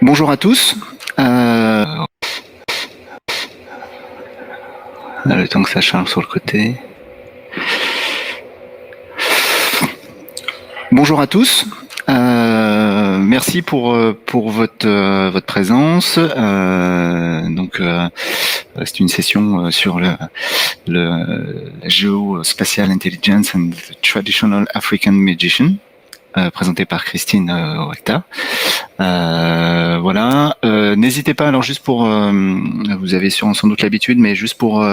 Bonjour à tous. Le temps que ça charge sur le côté. Bonjour à tous. Merci pour votre présence. C'est une session sur la Geospatial Intelligence and the Traditional African Magician, présentée par Christine Ouakta. Voilà. N'hésitez pas. Alors juste pour, vous avez sans doute l'habitude, mais juste pour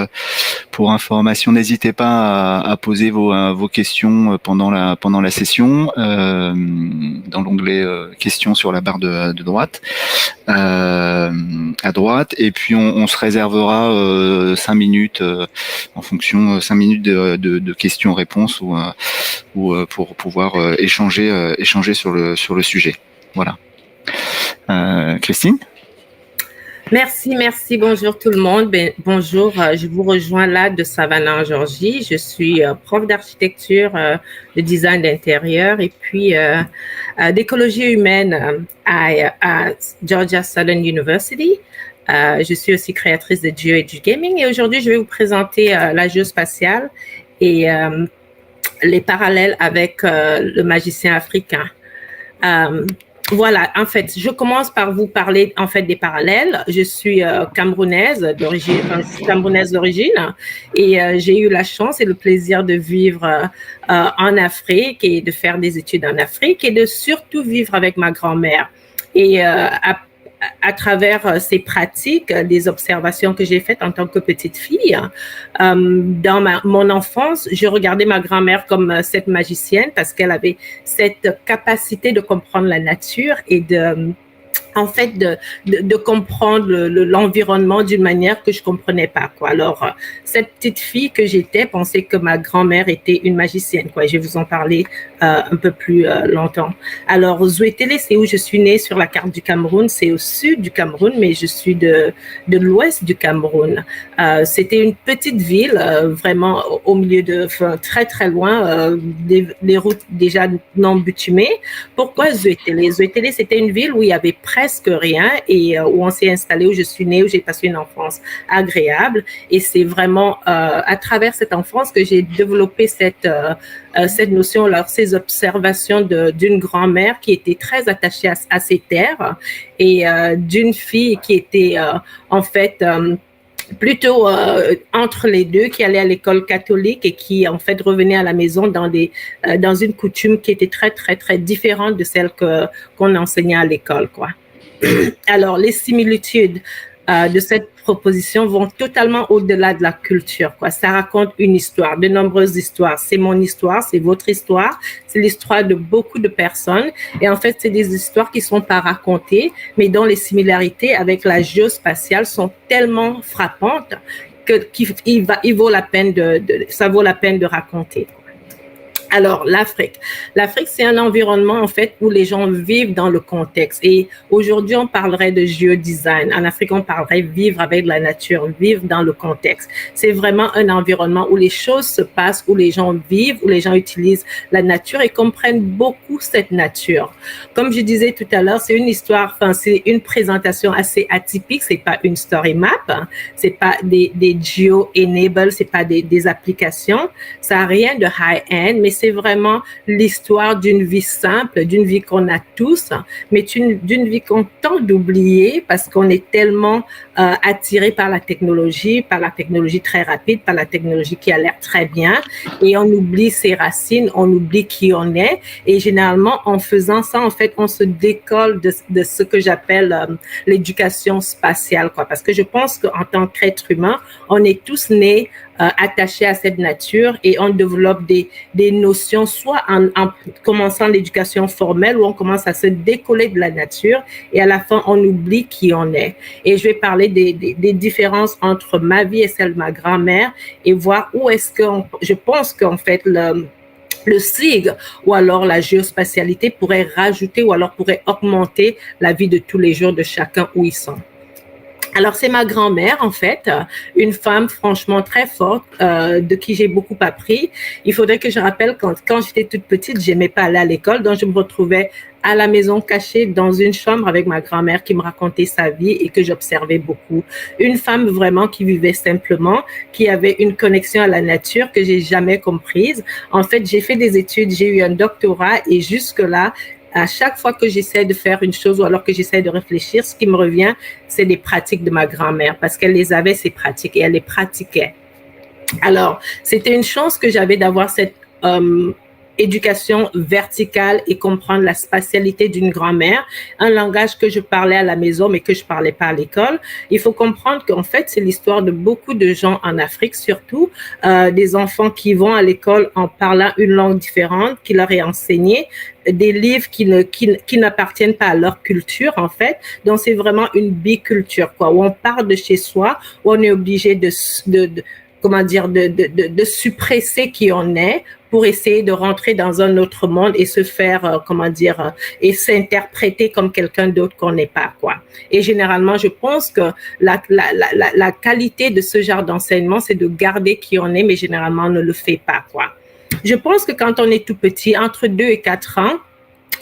information, n'hésitez pas à poser vos questions pendant la session dans l'onglet questions sur la barre de droite, à droite. Et puis on se réservera 5 minutes en fonction 5 minutes de questions-réponses ou pour pouvoir échanger sur le sujet. Voilà. Christine? Merci. Bonjour tout le monde. Bonjour, je vous rejoins là de Savannah en Georgie. Je suis prof d'architecture, de design d'intérieur et puis d'écologie humaine à Georgia Southern University. Je suis aussi créatrice de GeoEdge Gaming et aujourd'hui, je vais vous présenter la géospatiale et les parallèles avec le magicien africain. Voilà, en fait, je commence par vous parler en fait des parallèles. Je suis camerounaise d'origine et j'ai eu la chance et le plaisir de vivre en Afrique et de faire des études en Afrique et de surtout vivre avec ma grand-mère. Et à travers ces pratiques, des observations que j'ai faites en tant que petite fille, dans mon enfance, je regardais ma grand-mère comme cette magicienne parce qu'elle avait cette capacité de comprendre la nature et de comprendre l'environnement d'une manière que je comprenais pas, quoi. Alors, cette petite fille que j'étais pensait que ma grand-mère était une magicienne, quoi. Je vais vous en parler un peu plus longtemps. Alors, Zouétélé, c'est où je suis née sur la carte du Cameroun. C'est au sud du Cameroun, mais je suis de l'ouest du Cameroun. C'était une petite ville, vraiment au milieu très, très loin, des routes déjà non bitumées. Pourquoi Zouétélé? Zouétélé, c'était une ville où il y avait presque rien et où on s'est installé, où je suis née, où j'ai passé une enfance agréable. Et c'est vraiment à travers cette enfance que j'ai développé cette notion, alors ces observations d'une grand-mère qui était très attachée à ses terres et d'une fille qui était en fait plutôt entre les deux, qui allait à l'école catholique et qui en fait revenait à la maison dans une coutume qui était très très très différente de celle qu'on enseignait à l'école, quoi. Alors, les similitudes de cette proposition vont totalement au-delà de la culture, quoi. Ça raconte une histoire, de nombreuses histoires. C'est mon histoire, c'est votre histoire, c'est l'histoire de beaucoup de personnes. Et en fait, c'est des histoires qui ne sont pas racontées, mais dont les similarités avec la géospatiale sont tellement frappantes qu'il vaut la peine ça vaut la peine de raconter. Alors, l'Afrique, c'est un environnement, en fait, où les gens vivent dans le contexte. Et aujourd'hui, on parlerait de géodesign. En Afrique, on parlerait vivre avec la nature, vivre dans le contexte. C'est vraiment un environnement où les choses se passent, où les gens vivent, où les gens utilisent la nature et comprennent beaucoup cette nature. Comme je disais tout à l'heure, c'est une histoire, c'est une présentation assez atypique. C'est pas une story map, hein. C'est pas des geo-enabled, c'est pas des applications. Ça a rien de high-end, mais c'est vraiment l'histoire d'une vie simple, d'une vie qu'on a tous, mais d'une vie qu'on tente d'oublier parce qu'on est tellement attiré par la technologie très rapide, par la technologie qui a l'air très bien, et on oublie ses racines, on oublie qui on est, et généralement, en faisant ça, en fait, on se décolle de ce que j'appelle l'éducation spatiale, quoi, parce que je pense qu'en tant qu'être humain, on est tous nés attachés à cette nature et on développe des notions, soit en commençant l'éducation formelle où on commence à se décoller de la nature et à la fin, on oublie qui on est. Et je vais parler des différences entre ma vie et celle de ma grand-mère et voir où est-ce que je pense qu'en fait, le SIG ou alors la géospatialité pourrait rajouter ou alors pourrait augmenter la vie de tous les jours de chacun où ils sont. Alors, c'est ma grand-mère, en fait, une femme franchement très forte, de qui j'ai beaucoup appris. Il faudrait que je rappelle quand j'étais toute petite, j'aimais pas aller à l'école, donc je me retrouvais à la maison cachée dans une chambre avec ma grand-mère qui me racontait sa vie et que j'observais beaucoup. Une femme vraiment qui vivait simplement, qui avait une connexion à la nature que j'ai jamais comprise. En fait, j'ai fait des études, j'ai eu un doctorat et jusque-là, à chaque fois que j'essaie de faire une chose ou alors que j'essaie de réfléchir, ce qui me revient, c'est des pratiques de ma grand-mère parce qu'elle les avait, ces pratiques, et elle les pratiquait. Alors, c'était une chance que j'avais d'avoir cette éducation verticale et comprendre la spatialité d'une grand-mère, un langage que je parlais à la maison mais que je parlais pas à l'école. Il faut comprendre qu'en fait, c'est l'histoire de beaucoup de gens en Afrique, surtout des enfants qui vont à l'école en parlant une langue différente qui leur est enseignée, des livres qui n'appartiennent pas à leur culture, en fait. Donc, c'est vraiment une biculture, quoi, où on part de chez soi, où on est obligé comment dire, de suppresser qui on est pour essayer de rentrer dans un autre monde et se faire, comment dire, et s'interpréter comme quelqu'un d'autre qu'on n'est pas, quoi. Et généralement, je pense que la qualité de ce genre d'enseignement, c'est de garder qui on est, mais généralement, on ne le fait pas, quoi. Je pense que quand on est tout petit, entre 2 et 4 ans,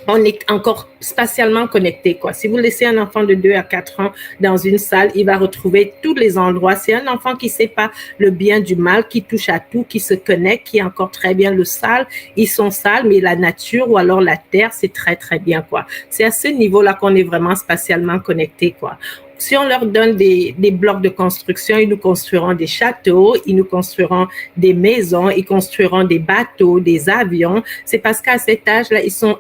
on est encore spatialement connecté, quoi. Si vous laissez un enfant de 2 à 4 ans dans une salle, il va retrouver tous les endroits. C'est un enfant qui sait pas le bien du mal, qui touche à tout, qui se connecte, qui est encore très bien le sale. Ils sont sales, mais la nature ou alors la terre, c'est très, très bien, quoi. C'est à ce niveau-là qu'on est vraiment spatialement connecté, quoi. Si on leur donne des blocs de construction, ils nous construiront des châteaux, ils nous construiront des maisons, ils construiront des bateaux, des avions. C'est parce qu'à cet âge-là, ils sont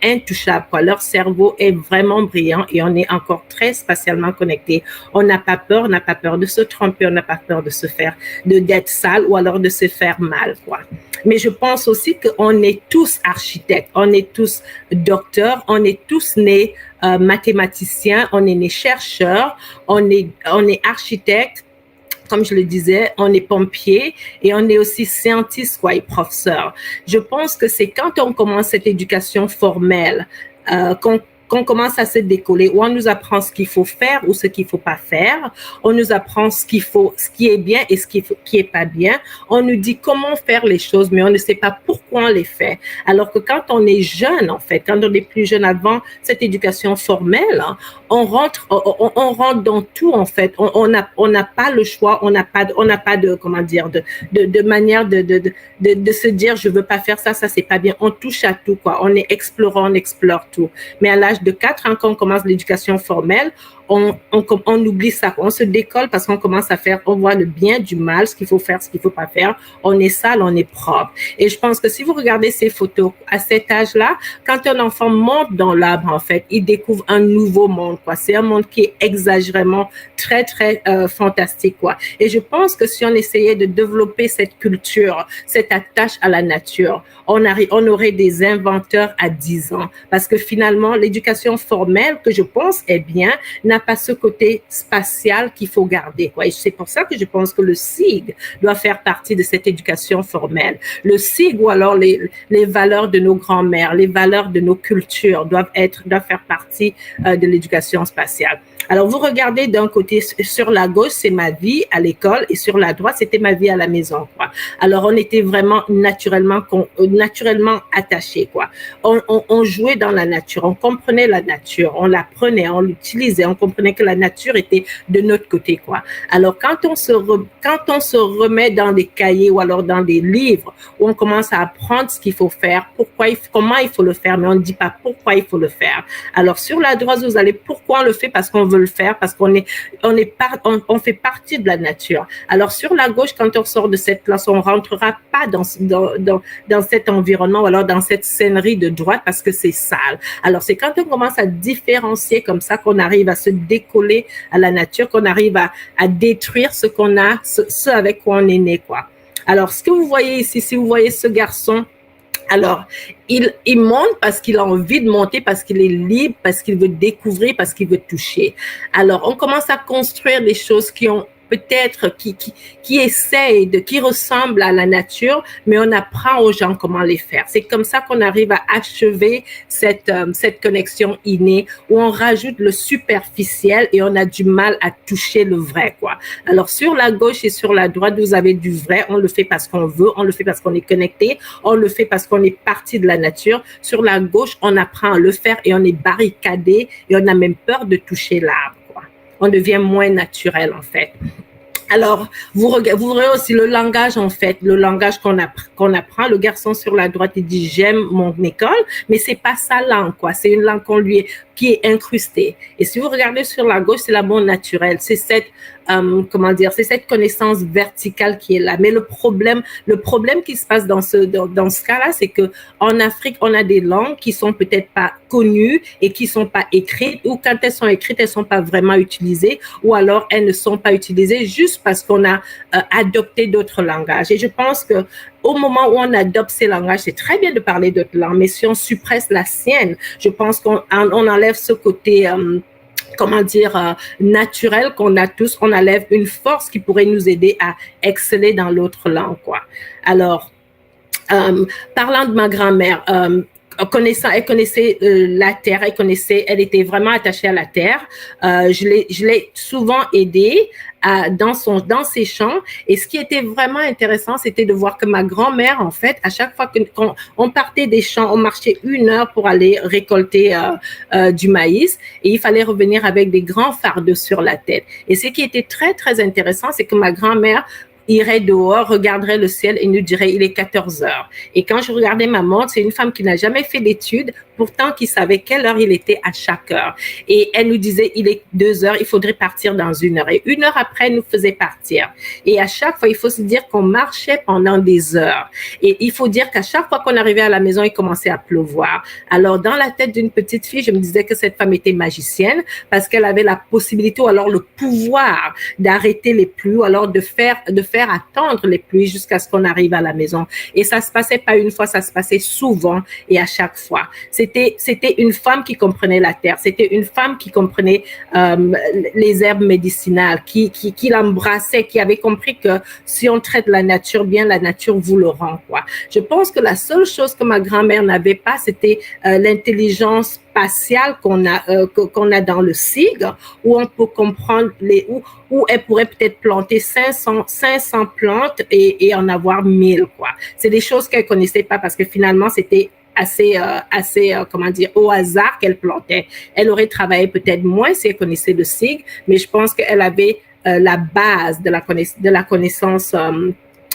intouchables, quoi. Leur cerveau est vraiment brillant et on est encore très spatialement connecté. On n'a pas peur de se tromper, on n'a pas peur de se faire, d'être sale ou alors de se faire mal, quoi. Mais je pense aussi qu'on est tous architectes, on est tous docteurs, on est tous nés mathématiciens, on est nés chercheurs, on est architectes, comme je le disais, on est pompiers et on est aussi scientistes, quoi, et professeurs. Je pense que c'est quand on commence cette éducation formelle qu'on commence à se décoller, où on nous apprend ce qu'il faut faire ou ce qu'il faut pas faire, on nous apprend ce qui est bien et ce qui est pas bien, on nous dit comment faire les choses, mais on ne sait pas pourquoi on les fait. Alors que quand on est jeune, en fait, quand on est plus jeune avant cette éducation formelle, hein, on rentre dans tout, en fait. On n'a pas le choix, on n'a pas de, comment dire, de manière de se dire, je veux pas faire ça, ça c'est pas bien. On touche à tout, quoi. On est explorant, on explore tout. Mais à l'âge de 4 ans, quand on commence l'éducation formelle, on oublie ça, on se décolle parce qu'on commence à faire, on voit le bien du mal, ce qu'il faut faire, ce qu'il faut pas faire, on est sale, on est propre. Et je pense que si vous regardez ces photos à cet âge-là, quand un enfant monte dans l'arbre, en fait, il découvre un nouveau monde, quoi. C'est un monde qui est exagérément très, très fantastique, quoi. Et je pense que si on essayait de développer cette culture, cette attache à la nature, on aurait des inventeurs à 10 ans. Parce que finalement, l'éducation formelle, que je pense est bien, n'a pas ce côté spatial qu'il faut garder, quoi. Et c'est pour ça que je pense que le SIG doit faire partie de cette éducation formelle. Le SIG ou alors les valeurs de nos grands-mères, les valeurs de nos cultures doivent faire partie de l'éducation spatiale. Alors, vous regardez d'un côté, sur la gauche, c'est ma vie à l'école et sur la droite, c'était ma vie à la maison, quoi. Alors, on était vraiment naturellement attachés, quoi. On jouait dans la nature, on comprenait la nature, on l'apprenait, on l'utilisait, on comprenait que la nature était de notre côté, quoi. Alors, quand on se remet dans des cahiers ou alors dans des livres où on commence à apprendre ce qu'il faut faire, comment il faut le faire, mais on ne dit pas pourquoi il faut le faire. Alors, sur la droite, vous allez pourquoi on le fait, parce qu'on veut le faire, parce qu'on fait partie de la nature. Alors, sur la gauche, quand on sort de cette classe, on rentrera pas dans cet environnement ou alors dans cette scénerie de droite parce que c'est sale. Alors, c'est quand on commence à différencier comme ça qu'on arrive à se décoller à la nature, qu'on arrive à détruire ce qu'on a, ce avec quoi on est né, quoi. Alors, ce que vous voyez ici, si vous voyez ce garçon, alors, il monte parce qu'il a envie de monter, parce qu'il est libre, parce qu'il veut découvrir, parce qu'il veut toucher. Alors, on commence à construire des choses qui ont peut-être qui essayent qui ressemblent à la nature, mais on apprend aux gens comment les faire. C'est comme ça qu'on arrive à achever cette connexion innée où on rajoute le superficiel et on a du mal à toucher le vrai, quoi. Alors, sur la gauche et sur la droite, vous avez du vrai. On le fait parce qu'on veut, on le fait parce qu'on est connecté, on le fait parce qu'on est partie de la nature. Sur la gauche, on apprend à le faire et on est barricadé et on a même peur de toucher l'arbre, quoi. On devient moins naturel, en fait. Alors, vous verrez aussi le langage, en fait, le langage qu'on apprend. Le garçon sur la droite, il dit « j'aime mon école », mais c'est pas sa langue, quoi. C'est une langue qui est incrustée. Et si vous regardez sur la gauche, c'est l'amour naturel. C'est cette, c'est cette connaissance verticale qui est là. Mais le problème qui se passe dans ce cas-là, c'est que en Afrique, on a des langues qui sont peut-être pas connues et qui sont pas écrites, ou quand elles sont écrites, elles sont pas vraiment utilisées, ou alors elles ne sont pas utilisées juste parce qu'on a adopté d'autres langages. Et je pense que au moment où on adopte ces langages, c'est très bien de parler d'autres langues, mais si on suppresse la sienne, je pense qu'on enlève ce côté naturel qu'on a tous, on enlève une force qui pourrait nous aider à exceller dans l'autre langue, quoi. Alors, parlant de ma grand-mère, elle connaissait la terre, elle était vraiment attachée à la terre. Je l'ai souvent aidée dans ses champs. Et ce qui était vraiment intéressant, c'était de voir que ma grand-mère, en fait, à chaque fois qu'on partait des champs, on marchait 1 heure pour aller récolter du maïs et il fallait revenir avec des grands fardeaux sur la tête. Et ce qui était très, très intéressant, c'est que ma grand-mère irait dehors, regarderait le ciel et nous dirait il est 14 heures. Et quand je regardais ma montre, c'est une femme qui n'a jamais fait d'études, pourtant qui savait quelle heure il était à chaque heure. Et elle nous disait il est 2 heures, il faudrait partir dans 1 heure. Et 1 heure après, elle nous faisait partir. Et à chaque fois, il faut se dire qu'on marchait pendant des heures. Et il faut dire qu'à chaque fois qu'on arrivait à la maison, il commençait à pleuvoir. Alors, dans la tête d'une petite fille, je me disais que cette femme était magicienne parce qu'elle avait la possibilité ou alors le pouvoir d'arrêter les pluies ou alors de faire attendre les pluies jusqu'à ce qu'on arrive à la maison. Et ça se passait pas une fois, ça se passait souvent et à chaque fois. C'était une femme qui comprenait la terre, c'était une femme qui comprenait les herbes médicinales, qui l'embrassait, qui avait compris que si on traite la nature bien, la nature vous le rend, quoi. Je pense que la seule chose que ma grand-mère n'avait pas, c'était l'intelligence spatiale qu'on a dans le SIG, où on peut comprendre où elle pourrait peut-être planter 500 plantes et en avoir 1000, quoi. C'est des choses qu'elle connaissait pas parce que finalement, c'était assez au hasard qu'elle plantait. Elle aurait travaillé peut-être moins si elle connaissait le SIG, mais je pense qu'elle avait la base de la connaissance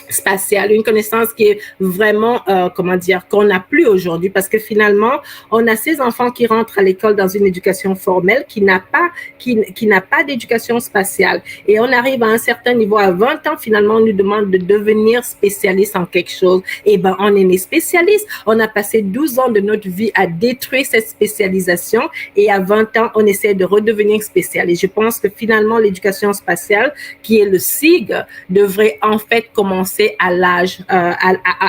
spatiale, une connaissance qui est vraiment, qu'on n'a plus aujourd'hui parce que finalement, on a ces enfants qui rentrent à l'école dans une éducation formelle qui n'a pas d'éducation spatiale. Et on arrive à un certain niveau, à 20 ans, finalement, on nous demande de devenir spécialiste en quelque chose. Et ben, on est né spécialiste. On a passé 12 ans de notre vie à détruire cette spécialisation et à 20 ans, on essaie de redevenir spécialiste. Je pense que finalement, l'éducation spatiale, qui est le SIG, devrait en fait commencer à l'âge, à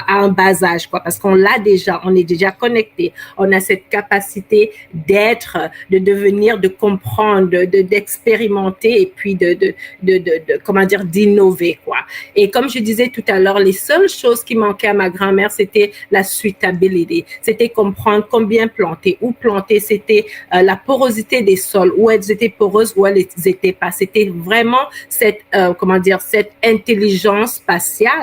un bas âge, quoi, parce qu'on l'a déjà, on est déjà connecté, on a cette capacité d'être, de devenir, de comprendre, d'expérimenter et puis d'innover, quoi. Et comme je disais tout à l'heure, les seules choses qui manquaient à ma grand-mère, c'était la suitabilité, c'était comprendre combien planter, où planter, c'était la porosité des sols, où elles étaient poreuses, où elles n'étaient pas. C'était vraiment cette intelligence spatiale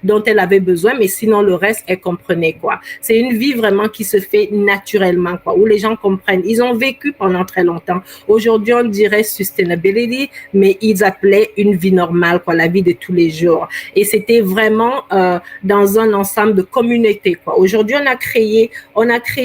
dont elle avait besoin, mais sinon le reste, elle comprenait, quoi. C'est une vie vraiment qui se fait naturellement, quoi, où les gens comprennent. Ils ont vécu pendant très longtemps. Aujourd'hui, on dirait sustainability, mais ils appelaient une vie normale, quoi, la vie de tous les jours. Et c'était vraiment dans un ensemble de communautés, quoi. Aujourd'hui, on a créé,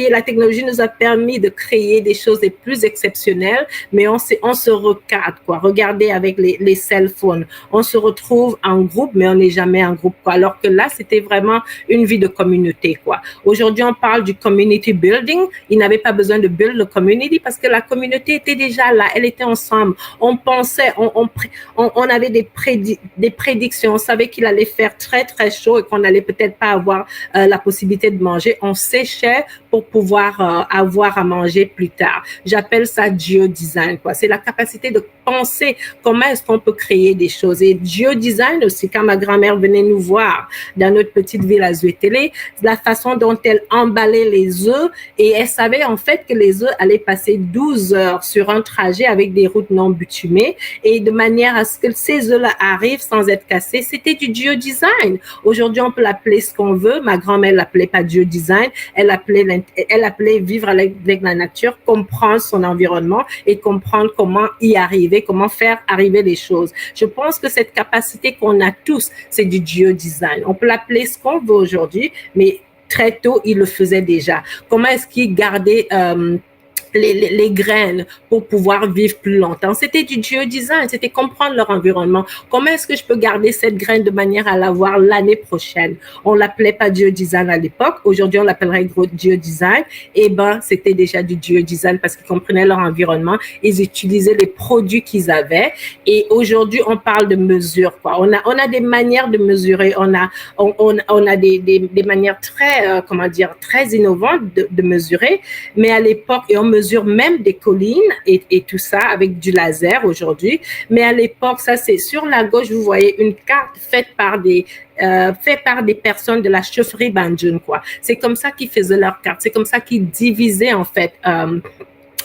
la technologie nous a permis de créer des choses les plus exceptionnelles, mais on se recadre, quoi. Regardez avec les cell phones. On se retrouve en groupe, mais on n'est jamais en groupe, quoi. Alors que là, c'était vraiment une vie de communauté, quoi. Aujourd'hui, on parle du community building. Ils n'avaient pas besoin de build the community parce que la communauté était déjà là. Elle était ensemble. On pensait, on avait des prédictions. On savait qu'il allait faire très, très chaud et qu'on n'allait peut-être pas avoir la possibilité de manger. On séchait pour pouvoir avoir à manger plus tard. J'appelle ça geodesign, quoi. C'est la capacité de penser comment est-ce qu'on peut créer des choses. Et geodesign aussi, quand ma grand-mère venait nous voir dans notre petite ville à Zuétélé, la façon dont elle emballait les œufs, et elle savait en fait que les œufs allaient passer 12 heures sur un trajet avec des routes non bitumées, et de manière à ce que ces œufs-là arrivent sans être cassés. C'était du geodesign. Aujourd'hui, on peut l'appeler ce qu'on veut. Ma grand-mère l'appelait pas geodesign, elle appelait vivre avec la nature, comprendre son environnement et comprendre comment y arriver, comment faire arriver les choses. Je pense que cette capacité qu'on a tous, c'est du geodesign. On peut l'appeler ce qu'on veut aujourd'hui, mais très tôt, il le faisait déjà. Comment est-ce qu'il gardait les graines pour pouvoir vivre plus longtemps? C'était du geodesign, c'était comprendre leur environnement. Comment est-ce que je peux garder cette graine de manière à l'avoir l'année prochaine? On l'appelait pas geodesign à l'époque. Aujourd'hui, on l'appellerait geodesign. Eh ben, c'était déjà du geodesign parce qu'ils comprenaient leur environnement. Ils utilisaient les produits qu'ils avaient. Et aujourd'hui, on parle de mesure, quoi. On a des manières de mesurer. On a des manières très, très innovantes de mesurer. Mais à l'époque, et on mesure même des collines et tout ça avec du laser aujourd'hui. Mais à l'époque, ça c'est sur la gauche, vous voyez une carte faite par des personnes de la chaufferie Banjun, quoi. C'est comme ça qu'ils faisaient leur carte. C'est comme ça qu'ils divisaient en fait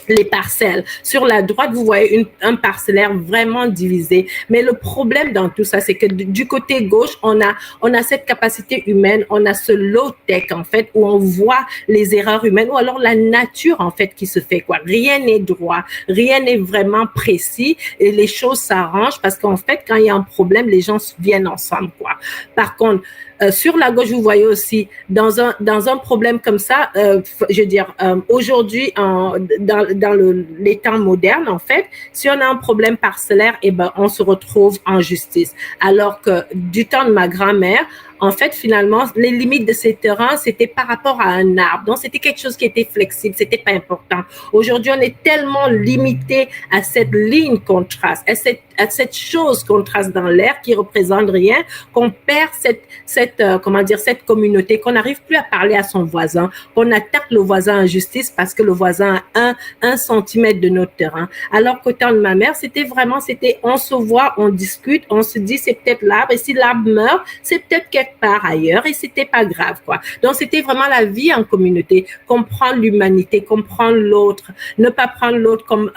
les parcelles. Sur la droite, vous voyez un parcellaire vraiment divisé. Mais le problème dans tout ça, c'est que du côté gauche, on a cette capacité humaine, on a ce low-tech, en fait, où on voit les erreurs humaines, ou alors la nature, en fait, qui se fait, quoi. Rien n'est droit, rien n'est vraiment précis, et les choses s'arrangent parce qu'en fait, quand il y a un problème, les gens viennent ensemble, quoi. Par contre, sur la gauche, vous voyez aussi, dans un problème comme ça, je veux dire, aujourd'hui, dans les temps modernes, en fait, si on a un problème parcellaire, eh ben, on se retrouve en justice. Alors que du temps de ma grand-mère, en fait, finalement, les limites de ces terrains, c'était par rapport à un arbre. Donc, c'était quelque chose qui était flexible, c'était pas important. Aujourd'hui, on est tellement limité à cette ligne qu'on trace, à cette chose qu'on trace dans l'air qui représente rien, qu'on perd cette communauté, qu'on n'arrive plus à parler à son voisin, qu'on attaque le voisin en justice parce que le voisin a un centimètre de notre terrain. Alors qu'au temps de ma mère, on se voit, on discute, on se dit c'est peut-être l'arbre, et si l'arbre meurt, c'est peut-être quelque part ailleurs, et c'était pas grave, quoi. Donc, c'était vraiment la vie en communauté, comprendre l'humanité, comprendre l'autre, ne pas prendre l'autre comme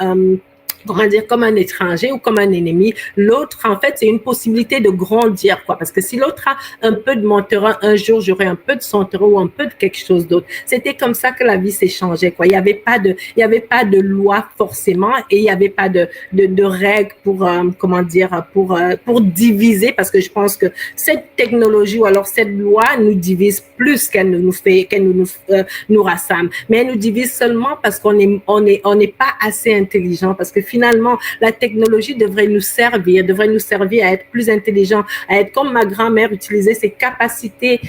comme un étranger ou comme un ennemi. L'autre, en fait, c'est une possibilité de grandir, quoi. Parce que si l'autre a un peu de mon terrain, un jour, j'aurai un peu de son terrain ou un peu de quelque chose d'autre. C'était comme ça que la vie s'échangeait, quoi. Il y avait pas de loi forcément, et il y avait pas de règles pour, pour diviser, parce que je pense que cette technologie ou alors cette loi nous divise plus qu'elle nous rassemble. Mais elle nous divise seulement parce qu'on n'est pas assez intelligent, parce que finalement, la technologie devrait nous servir à être plus intelligent, à être comme ma grand-mère utilisait ses capacités,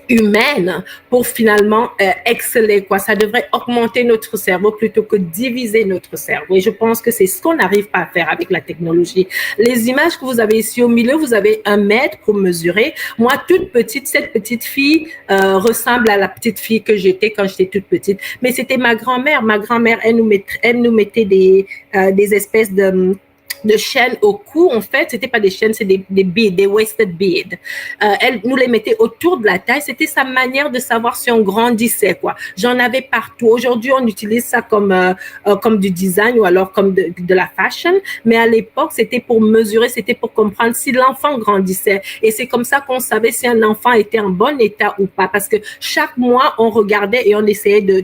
humaine pour finalement exceller, quoi. Ça devrait augmenter notre cerveau plutôt que diviser notre cerveau. Et je pense que c'est ce qu'on n'arrive pas à faire avec la technologie. Les images que vous avez ici au milieu, vous avez un mètre pour mesurer. Moi, toute petite, cette petite fille ressemble à la petite fille que j'étais quand j'étais toute petite. Mais c'était ma grand-mère. Ma grand-mère, elle nous mettait des espèces de chaînes au cou. En fait, c'était pas des chaînes, c'est des beads, des wasted beads. Elle nous les mettait autour de la taille. C'était sa manière de savoir si on grandissait, quoi. J'en avais partout. Aujourd'hui, on utilise ça comme du design ou alors comme de la fashion. Mais à l'époque, c'était pour mesurer, c'était pour comprendre si l'enfant grandissait. Et c'est comme ça qu'on savait si un enfant était en bon état ou pas. Parce que chaque mois, on regardait et on essayait de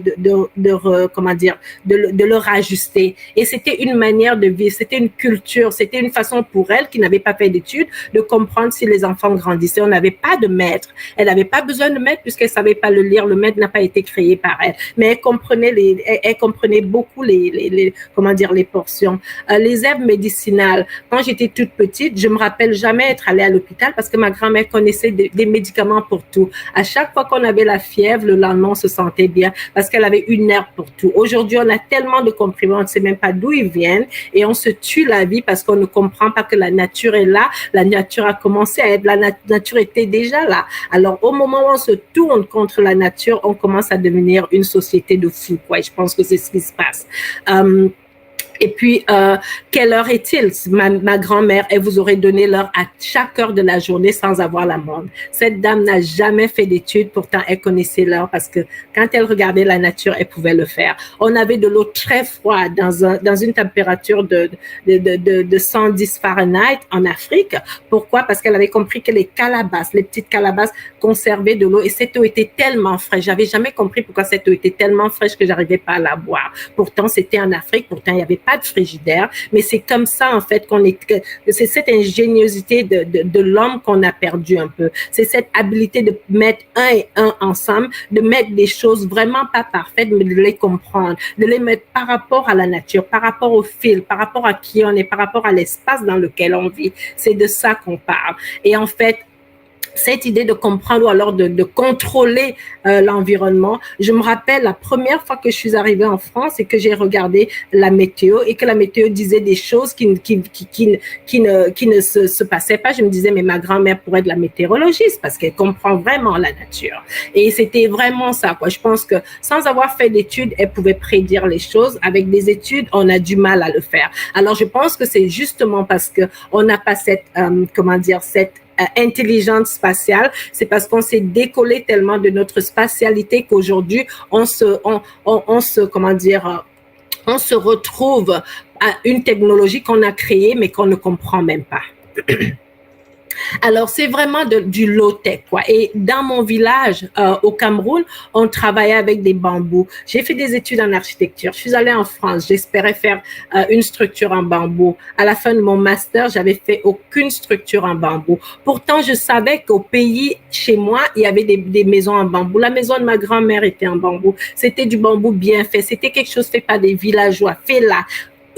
le rajuster. Et c'était une manière de vivre. C'était une culture. C'était une façon pour elle, qui n'avait pas fait d'études, de comprendre si les enfants grandissaient. On n'avait pas de maître. Elle n'avait pas besoin de maître puisqu'elle savait pas le lire. Le maître n'a pas été créé par elle. Mais elle comprenait beaucoup les portions. Les herbes médicinales. Quand j'étais toute petite, je me rappelle jamais être allée à l'hôpital parce que ma grand-mère connaissait des médicaments pour tout. À chaque fois qu'on avait la fièvre, le lendemain, on se sentait bien parce qu'elle avait une herbe pour tout. Aujourd'hui, on a tellement de comprimés, on ne sait même pas d'où ils viennent et on se tue la vie parce qu'on ne comprend pas que la nature est là, la nature a commencé à être, la nature était déjà là. Alors, au moment où on se tourne contre la nature, on commence à devenir une société de fous, quoi. Et je pense que c'est ce qui se passe. Et puis, quelle heure est-il? Ma grand-mère, elle vous aurait donné l'heure à chaque heure de la journée sans avoir la montre. Cette dame n'a jamais fait d'études, pourtant elle connaissait l'heure parce que quand elle regardait la nature, elle pouvait le faire. On avait de l'eau très froide dans une température de 110 Fahrenheit en Afrique. Pourquoi? Parce qu'elle avait compris que les calebasses, les petites calebasses conservaient de l'eau et cette eau était tellement fraîche. J'avais jamais compris pourquoi cette eau était tellement fraîche que j'arrivais pas à la boire. Pourtant, c'était en Afrique, pourtant il y avait pas de frigidaire, mais c'est comme ça en fait c'est cette ingéniosité de l'homme qu'on a perdu un peu. C'est cette habilité de mettre un et un ensemble, de mettre des choses vraiment pas parfaites, mais de les comprendre, de les mettre par rapport à la nature, par rapport au fil, par rapport à qui on est, par rapport à l'espace dans lequel on vit. C'est de ça qu'on parle. Et en fait, cette idée de comprendre ou alors de contrôler l'environnement. Je me rappelle la première fois que je suis arrivée en France et que j'ai regardé la météo et que la météo disait des choses qui ne se passaient pas. Je me disais, mais ma grand-mère pourrait être la météorologiste parce qu'elle comprend vraiment la nature. Et c'était vraiment ça, quoi. Je pense que sans avoir fait d'études, elle pouvait prédire les choses. Avec des études, on a du mal à le faire. Alors, je pense que c'est justement parce que on n'a pas cette, cette intelligence spatiale, c'est parce qu'on s'est décollé tellement de notre spatialité qu'aujourd'hui on se retrouve à une technologie qu'on a créée mais qu'on ne comprend même pas. Alors, c'est vraiment du low-tech, quoi. Et dans mon village, au Cameroun, on travaillait avec des bambous. J'ai fait des études en architecture. Je suis allée en France. J'espérais faire une structure en bambou. À la fin de mon master, j'avais fait aucune structure en bambou. Pourtant, je savais qu'au pays, chez moi, il y avait des maisons en bambou. La maison de ma grand-mère était en bambou. C'était du bambou bien fait. C'était quelque chose fait par des villageois, fait là,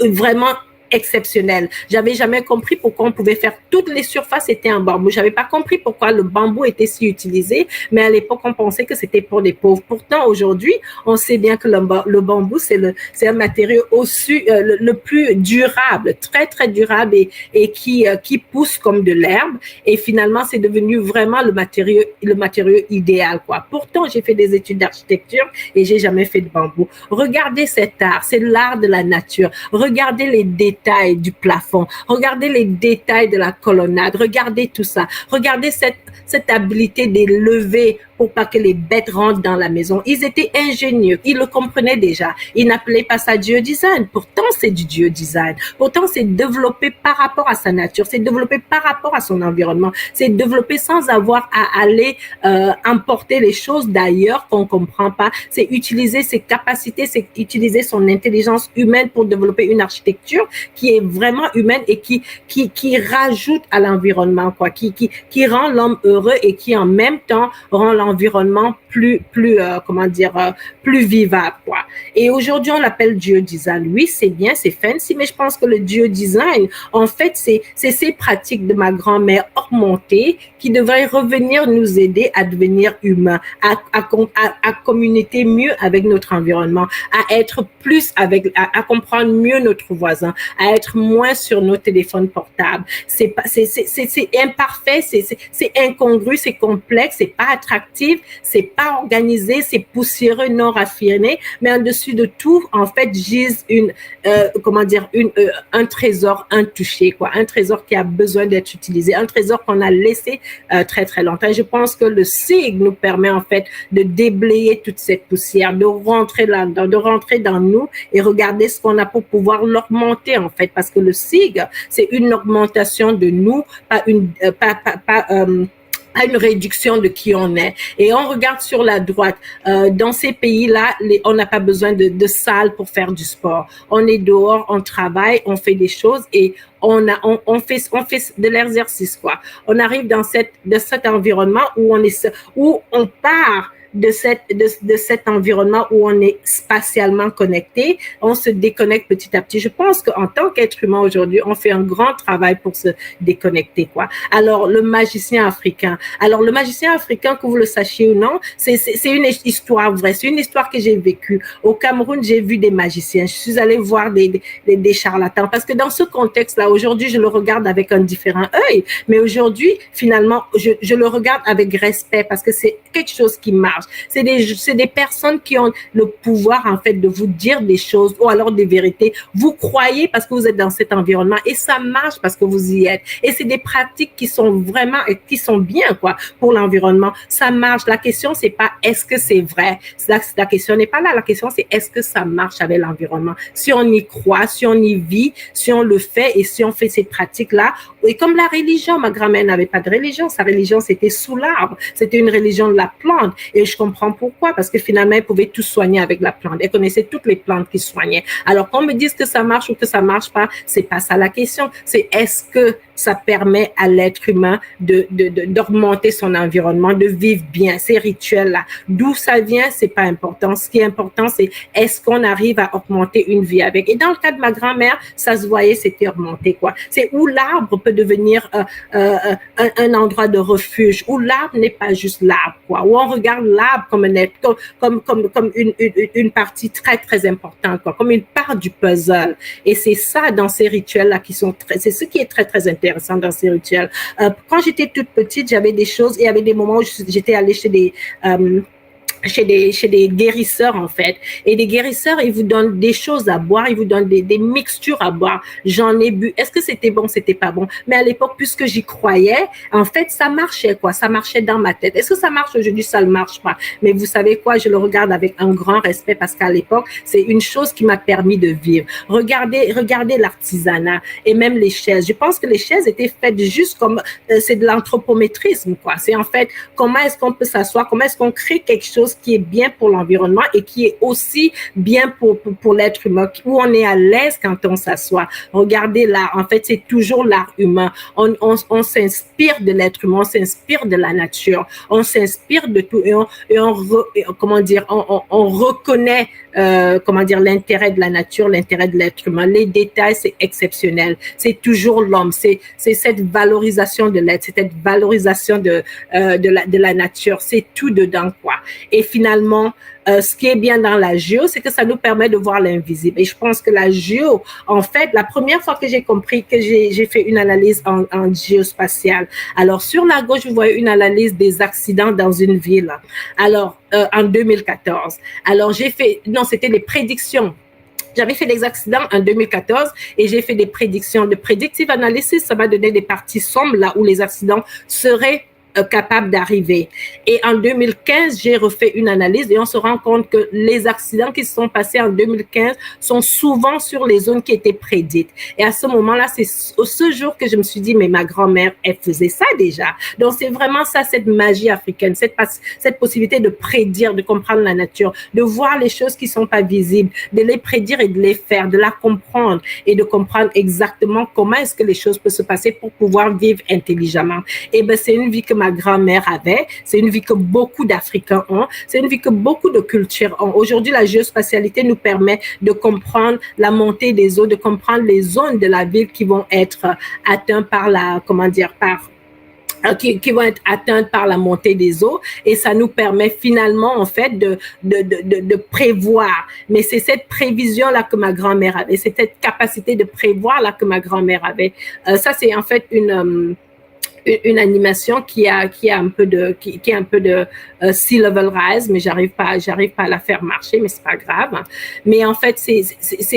vraiment exceptionnel. J'avais jamais compris pourquoi on pouvait faire toutes les surfaces étaient en bambou. J'avais pas compris pourquoi le bambou était si utilisé, mais à l'époque on pensait que c'était pour les pauvres. Pourtant aujourd'hui, on sait bien que le bambou c'est un matériau le plus durable, très très durable et qui pousse comme de l'herbe et finalement c'est devenu vraiment le matériau idéal, quoi. Pourtant, j'ai fait des études d'architecture et j'ai jamais fait de bambou. Regardez cet art, c'est l'art de la nature. Regardez les détails du plafond, regardez les détails de la colonnade, regardez tout ça, regardez cette habilité d'élever pour pas que les bêtes rentrent dans la maison. Ils étaient ingénieux, ils le comprenaient déjà. Ils n'appelaient pas ça geodesign. Pourtant, c'est du geodesign. Pourtant, c'est développé par rapport à sa nature, c'est développé par rapport à son environnement, c'est développé sans avoir à aller importer les choses d'ailleurs qu'on comprend pas. C'est utiliser ses capacités, c'est utiliser son intelligence humaine pour développer une architecture qui est vraiment humaine et qui rajoute à l'environnement, quoi, qui rend l'homme heureux et qui en même temps rend l'environnement plus vivable, quoi. Et aujourd'hui, on l'appelle geodesign. Oui, c'est bien, c'est fancy, mais je pense que le geodesign, en fait, c'est ces pratiques de ma grand-mère augmentées qui devraient revenir nous aider à devenir humains, à communiquer mieux avec notre environnement, à être plus à comprendre mieux notre voisin, à être moins sur nos téléphones portables. C'est imparfait, c'est incongru, c'est complexe, c'est pas attractif, c'est pas organisé, c'est poussiéreux, non raffiné, mais en-dessus de tout, en fait, gise un trésor intouché, quoi, un trésor qui a besoin d'être utilisé, un trésor qu'on a laissé très très longtemps. Et je pense que le SIG nous permet en fait de déblayer toute cette poussière, de rentrer là-dedans, de rentrer dans nous et regarder ce qu'on a pour pouvoir l'augmenter en fait, parce que le SIG, c'est une augmentation de nous, pas une à une réduction de qui on est. Et on regarde sur la droite, dans ces pays-là, on n'a pas besoin de salles pour faire du sport. On est dehors, on travaille, on fait des choses et on fait de l'exercice, quoi. On arrive dans cet environnement où on part de cet environnement où on est spatialement connecté, on se déconnecte petit à petit. Je pense qu'en tant qu'être humain aujourd'hui, on fait un grand travail pour se déconnecter, quoi. Alors, le magicien africain, que vous le sachiez ou non, c'est une histoire vraie, c'est une histoire que j'ai vécue. Au Cameroun, j'ai vu des magiciens. Je suis allée voir des charlatans parce que dans ce contexte-là, aujourd'hui, je le regarde avec un différent œil, mais aujourd'hui, finalement, je le regarde avec respect parce que c'est quelque chose qui marche. marche. C'est des personnes qui ont le pouvoir, en fait, de vous dire des choses ou alors des vérités. Vous croyez parce que vous êtes dans cet environnement et ça marche parce que vous y êtes. Et c'est des pratiques qui sont vraiment, qui sont bien, quoi, pour l'environnement. Ça marche. La question, c'est pas est-ce que c'est vrai. La question n'est pas là. La question, c'est est-ce que ça marche avec l'environnement. Si on y croit, si on y vit, si on le fait et si on fait ces pratiques-là. Et comme la religion, ma grand-mère n'avait pas de religion. Sa religion, c'était sous l'arbre. C'était une religion de la plante. Et je comprends pourquoi. Parce que finalement, elle pouvait tout soigner avec la plante. Elle connaissait toutes les plantes qui soignaient. Alors, qu'on me dise que ça marche ou que ça marche pas, c'est pas ça la question. C'est est-ce que ça permet à l'être humain d'augmenter son environnement, de vivre bien, ces rituels-là. D'où ça vient, c'est pas important. Ce qui est important, c'est est-ce qu'on arrive à augmenter une vie avec. Et dans le cas de ma grand-mère, ça se voyait, c'était augmenté, quoi. C'est où l'arbre peut devenir un endroit de refuge, où l'arbre n'est pas juste l'arbre, quoi. Où on regarde l'arbre comme une partie très, très importante, quoi. Comme une part du puzzle. Et c'est ça dans ces rituels-là qui sont c'est ce qui est très, très intéressant dans ces rituels. Quand j'étais toute petite, j'avais des choses, il y avait des moments où j'étais allée chez des guérisseurs, en fait. Et les guérisseurs, ils vous donnent des choses à boire, ils vous donnent des mixtures à boire. J'en ai bu. Est-ce que c'était bon? C'était pas bon. Mais à l'époque, puisque j'y croyais, en fait, ça marchait, quoi. Ça marchait dans ma tête. Est-ce que ça marche aujourd'hui? Ça ne marche pas. Mais vous savez quoi? Je le regarde avec un grand respect parce qu'à l'époque, c'est une chose qui m'a permis de vivre. Regardez l'artisanat et même les chaises. Je pense que les chaises étaient faites juste comme, c'est de l'anthropométrisme, quoi. C'est en fait, comment est-ce qu'on peut s'asseoir? Comment est-ce qu'on crée quelque chose qui est bien pour l'environnement et qui est aussi bien pour l'être humain, où on est à l'aise quand on s'assoit. Regardez l'art, en fait, c'est toujours l'art humain. On s'inspire de l'être humain, on s'inspire de la nature, on s'inspire de tout et on reconnaît l'intérêt de la nature, l'intérêt de l'être humain. Les détails, c'est exceptionnel. C'est toujours l'homme, c'est cette valorisation de l'être, c'est cette valorisation de la nature, c'est tout dedans, quoi. Et finalement, ce qui est bien dans la géo, c'est que ça nous permet de voir l'invisible. Et je pense que la géo, en fait, la première fois que j'ai compris que j'ai fait une analyse en géospatiale. Alors, sur la gauche, je voyais une analyse des accidents dans une ville. Alors, en 2014. Alors, c'était les prédictions. J'avais fait des accidents en 2014 et j'ai fait des prédictions. De predictive analysis, ça m'a donné des parties sombres là où les accidents seraient capable d'arriver. Et en 2015, j'ai refait une analyse et on se rend compte que les accidents qui se sont passés en 2015 sont souvent sur les zones qui étaient prédites. Et à ce moment-là, c'est ce jour que je me suis dit, mais ma grand-mère, elle faisait ça déjà. Donc, c'est vraiment ça, cette magie africaine, cette possibilité de prédire, de comprendre la nature, de voir les choses qui sont pas visibles, de les prédire et de les faire, de la comprendre et de comprendre exactement comment est-ce que les choses peuvent se passer pour pouvoir vivre intelligemment. Et ben, c'est une vie que ma grand-mère avait, c'est une vie que beaucoup d'Africains ont, c'est une vie que beaucoup de cultures ont. Aujourd'hui, la géospatialité nous permet de comprendre la montée des eaux, de comprendre les zones de la ville qui vont être atteintes par qui vont être atteintes par la montée des eaux et ça nous permet finalement en fait de prévoir. Mais c'est cette prévision là que ma grand-mère avait, c'est cette capacité de prévoir là que ma grand-mère avait. Ça c'est en fait une animation qui a un peu de sea level rise, mais j'arrive pas à la faire marcher, mais c'est pas grave. Mais en fait, c'est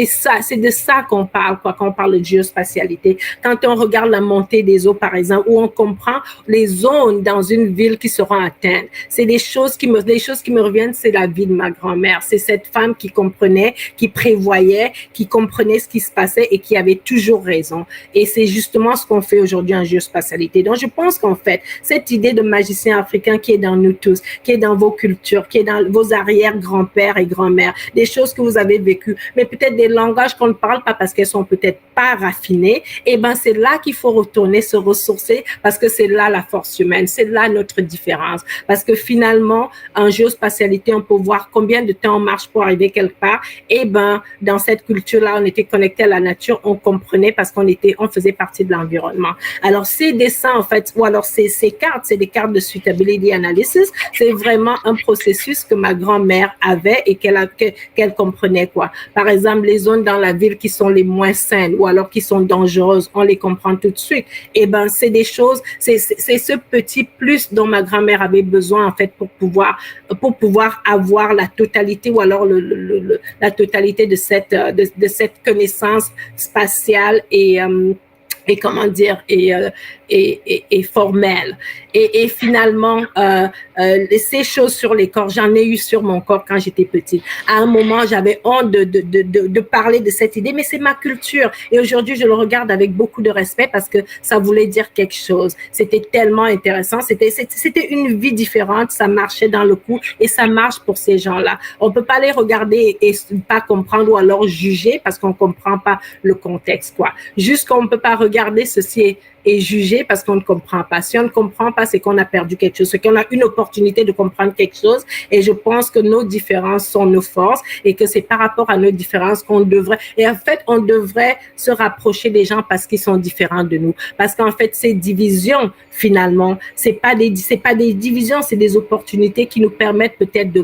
ça, c'est de ça qu'on parle, quoi, quand on parle de géospatialité. Quand on regarde la montée des eaux, par exemple, où on comprend les zones dans une ville qui seront atteintes. C'est les choses qui me reviennent, c'est la vie de ma grand-mère. C'est cette femme qui comprenait, qui prévoyait, qui comprenait ce qui se passait et qui avait toujours raison. Et c'est justement ce qu'on fait aujourd'hui en géospatialité. Donc, je pense qu'en fait, cette idée de magicien africain qui est dans nous tous, qui est dans vos cultures, qui est dans vos arrière-grands-pères et grand-mères, des choses que vous avez vécues, mais peut-être des langages qu'on ne parle pas parce qu'elles sont peut-être pas raffinées, et ben c'est là qu'il faut retourner se ressourcer parce que c'est là la force humaine, c'est là notre différence. Parce que finalement, en géospatialité, on peut voir combien de temps on marche pour arriver quelque part. Et ben dans cette culture-là, on était connecté à la nature, on comprenait parce qu'on faisait partie de l'environnement. Alors ces dessins, en fait, ou alors ces cartes, c'est des cartes de suitability analysis. C'est vraiment un processus que ma grand-mère avait et qu'elle comprenait, quoi. Par exemple, les zones dans la ville qui sont les moins saines ou alors qui sont dangereuses, on les comprend tout de suite. Et ben, c'est des choses, c'est ce petit plus dont ma grand-mère avait besoin, en fait, pour pouvoir avoir la totalité ou alors la totalité de cette connaissance spatiale et comment dire et formelle et finalement ces choses sur les corps, j'en ai eu sur mon corps quand j'étais petite. À un moment j'avais honte de parler de cette idée, mais c'est ma culture et aujourd'hui je le regarde avec beaucoup de respect parce que ça voulait dire quelque chose. C'était tellement intéressant, c'était une vie différente, ça marchait dans le coup et ça marche pour ces gens-là. On peut pas les regarder et pas comprendre ou alors juger parce qu'on comprend pas le contexte, quoi. Juste qu'on peut pas regarder ceci et juger parce qu'on ne comprend pas. Si on ne comprend pas, c'est qu'on a perdu quelque chose, c'est qu'on a une opportunité de comprendre quelque chose. Et je pense que nos différences sont nos forces et que c'est par rapport à nos différences qu'on devrait, et en fait, on devrait se rapprocher des gens parce qu'ils sont différents de nous. Parce qu'en fait, ces divisions, finalement, c'est pas des divisions, c'est des opportunités qui nous permettent peut-être de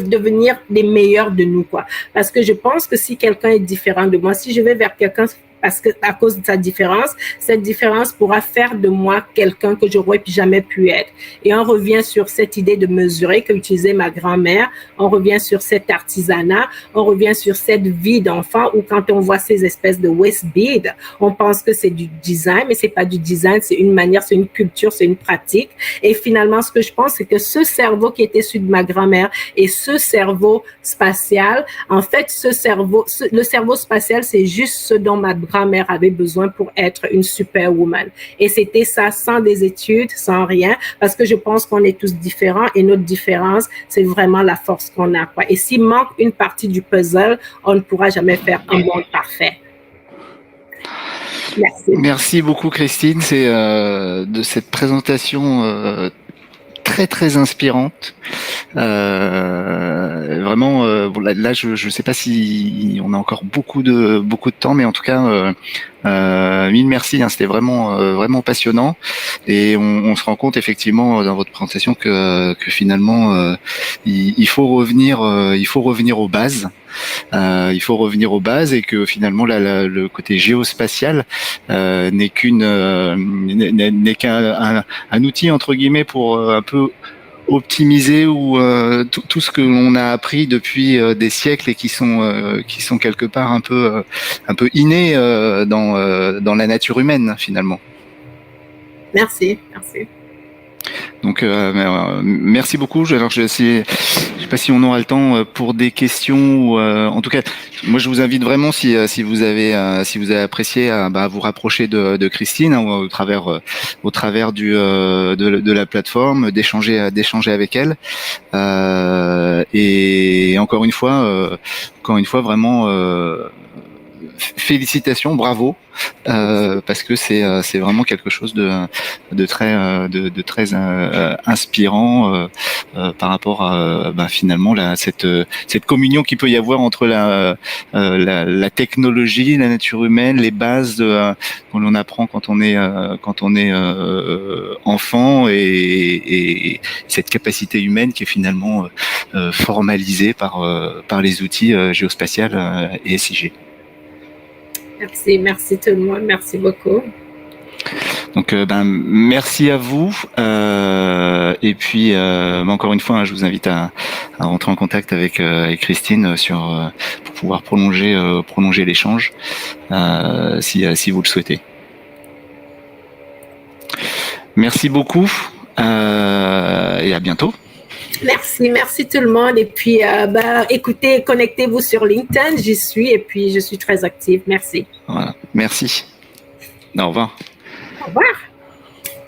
devenir les meilleurs de nous, quoi. Parce que je pense que si quelqu'un est différent de moi, si je vais vers quelqu'un parce que à cause de sa différence, cette différence pourra faire de moi quelqu'un que j'aurais jamais pu être. Et on revient sur cette idée de mesurer qu'utilisait ma grand-mère, on revient sur cet artisanat, on revient sur cette vie d'enfant où quand on voit ces espèces de waist beads, on pense que c'est du design, mais c'est pas du design, c'est une manière, c'est une culture, c'est une pratique. Et finalement, ce que je pense, c'est que ce cerveau qui était celui de ma grand-mère et ce cerveau spatial, en fait, le cerveau spatial, c'est juste ce dont ma grand-mère avait besoin pour être une superwoman. Et c'était ça, sans des études, sans rien, parce que je pense qu'on est tous différents et notre différence, c'est vraiment la force qu'on a, quoi. Et s'il manque une partie du puzzle, on ne pourra jamais faire un monde parfait. Merci. Merci beaucoup, Christine. C'est de cette présentation très très inspirante. Vraiment, là, je sais pas si on a encore beaucoup de temps, mais en tout cas, mille merci. Hein, c'était vraiment passionnant, et on se rend compte effectivement dans votre présentation que finalement, il faut revenir aux bases. Il faut revenir aux bases et que finalement le côté géospatial n'est qu'un outil entre guillemets pour un peu optimiser ou tout ce que l'on a appris depuis des siècles et qui sont quelque part un peu innés dans la nature humaine finalement. Merci. Donc merci beaucoup. Alors je sais pas si on aura le temps pour des questions ou en tout cas moi je vous invite vraiment si vous avez apprécié à vous rapprocher de Christine, hein, au travers de la plateforme, d'échanger avec elle, et encore une fois vraiment félicitations, bravo, parce que c'est vraiment quelque chose de très inspirant par rapport à finalement cette communion qu'il peut y avoir entre la technologie, la nature humaine, les bases qu'on l'on apprend quand on est enfant, et cette capacité humaine qui est finalement formalisée par les outils géospatial et SIG. Merci tout le monde, merci beaucoup. Donc merci à vous, et puis encore une fois, hein, je vous invite à rentrer en contact avec Christine pour pouvoir prolonger l'échange si vous le souhaitez. Merci beaucoup, et à bientôt. Merci tout le monde, et puis écoutez, connectez-vous sur LinkedIn, j'y suis et puis je suis très active. Merci. Voilà, merci. Au revoir. Au revoir.